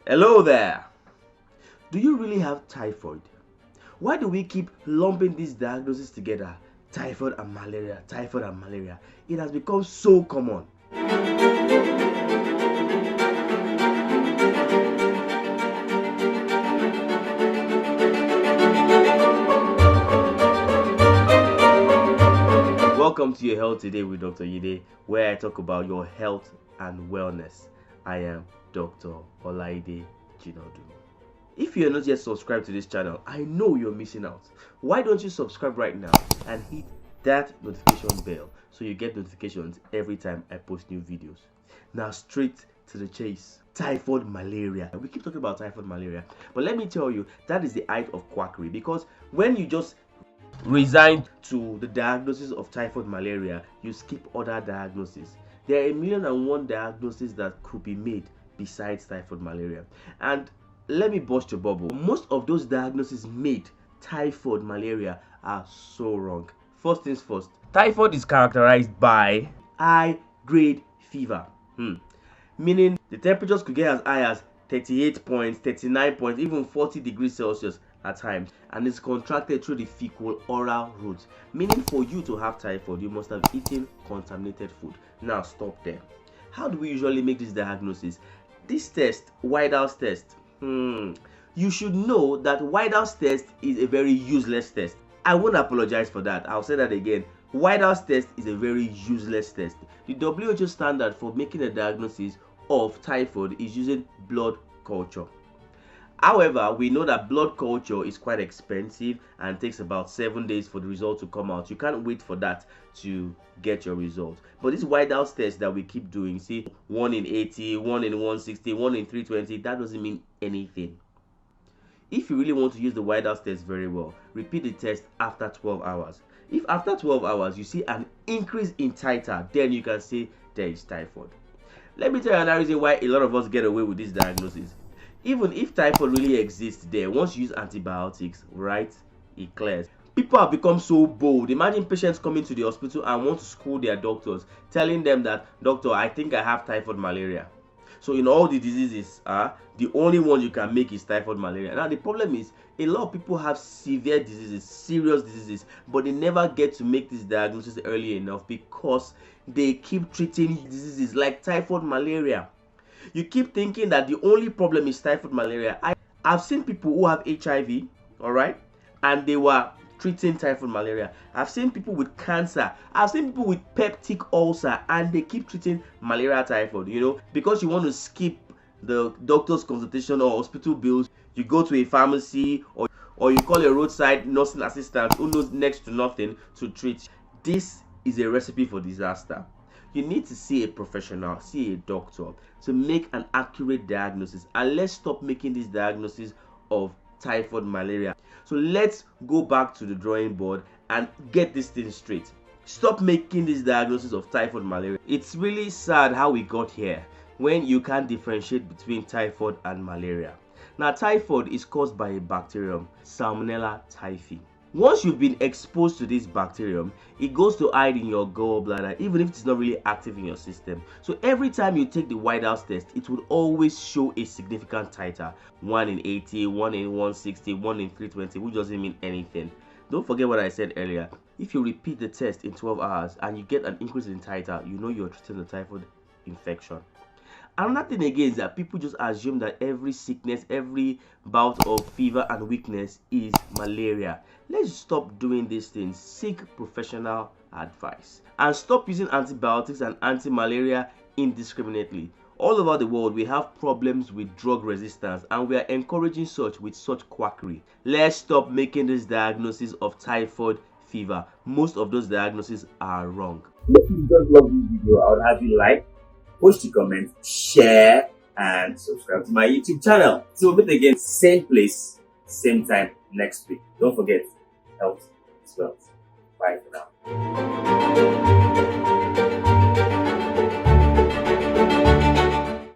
Hello there. Do you really have typhoid? Why do we keep lumping these diagnoses together? Typhoid and malaria, typhoid and malaria. It has become so common. Welcome to your health today with Dr. Yide, where I talk about your health and wellness. I am Dr. Olaide Jinodu. If you are not yet subscribed to this channel, I know you're missing out. Why don't you subscribe right now and hit that notification bell so you get notifications every time I post new videos. Now straight to the chase. Typhoid malaria. We keep talking about typhoid malaria, but let me tell you, that is the height of quackery, because when you just resign to the diagnosis of typhoid malaria, you skip other diagnoses. There are 1,000,001 diagnoses that could be made besides typhoid malaria. And let me burst your bubble. Most of those diagnoses made typhoid malaria are so wrong. First things first, typhoid is characterized by high grade fever. Meaning the temperatures could get as high as 38 points, 39 points, even 40 degrees Celsius at times, and it's contracted through the fecal oral route. Meaning for you to have typhoid, you must have eaten contaminated food. Now stop there. How do we usually make this diagnosis? This test, Yide test, you should know that Yide test is a very useless test. I won't apologize for that. I'll say that again. Yide test is a very useless test. The WHO standard for making a diagnosis of typhoid is using blood culture. However, we know that blood culture is quite expensive and takes about 7 days for the result to come out. You can't wait for that to get your result. But this Yide test that we keep doing, see, 1 in 80, 1 in 160, 1 in 320, that doesn't mean anything. If you really want to use the Yide test very well, repeat the test after 12 hours. If after 12 hours you see an increase in titer, then you can say there is typhoid. Let me tell you another reason why a lot of us get away with this diagnosis. Even if typhoid really exists there, once you use antibiotics, right, it clears. People have become so bold. Imagine patients coming to the hospital and want to school their doctors, telling them that, doctor, I think I have typhoid malaria. So in all the diseases, the only one you can make is typhoid malaria. Now the problem is, a lot of people have severe diseases, serious diseases, but they never get to make this diagnosis early enough because they keep treating diseases like typhoid malaria. You keep thinking that the only problem is typhoid malaria. I've seen people who have HIV, all right, and they were treating typhoid malaria. I've seen people with cancer. I've seen people with peptic ulcer, and they keep treating malaria typhoid. Because you want to skip the doctor's consultation or hospital bills, you go to a pharmacy or you call a roadside nursing assistant who knows next to nothing to treat. This is a recipe for disaster. You need to see a professional, see a doctor to make an accurate diagnosis, and let's stop making this diagnosis of typhoid malaria. So let's go back to the drawing board and get this thing straight. Stop making this diagnosis of typhoid malaria. It's really sad how we got here when you can't differentiate between typhoid and malaria. Now, typhoid is caused by a bacterium, Salmonella typhi. Once you've been exposed to this bacterium, it goes to hide in your gallbladder, even if it's not really active in your system. So every time you take the Yide test, it would always show a significant titer. 1 in 80, 1 in 160, 1 in 320, which doesn't mean anything. Don't forget what I said earlier. If you repeat the test in 12 hours and you get an increase in titer, you know you're treating the typhoid infection. Another thing again is that people just assume that every sickness, every bout of fever and weakness is malaria. Let's stop doing these things. Seek professional advice and stop using antibiotics and anti-malaria indiscriminately. All over the world, we have problems with drug resistance, and we are encouraging such with such quackery. Let's stop making this diagnosis of typhoid fever. Most of those diagnoses are wrong. If you just love this video, I would have you like, post your comments, share, and subscribe to my YouTube channel. So we'll meet again, same place, same time next week. Don't forget, health is wealth. Bye for now.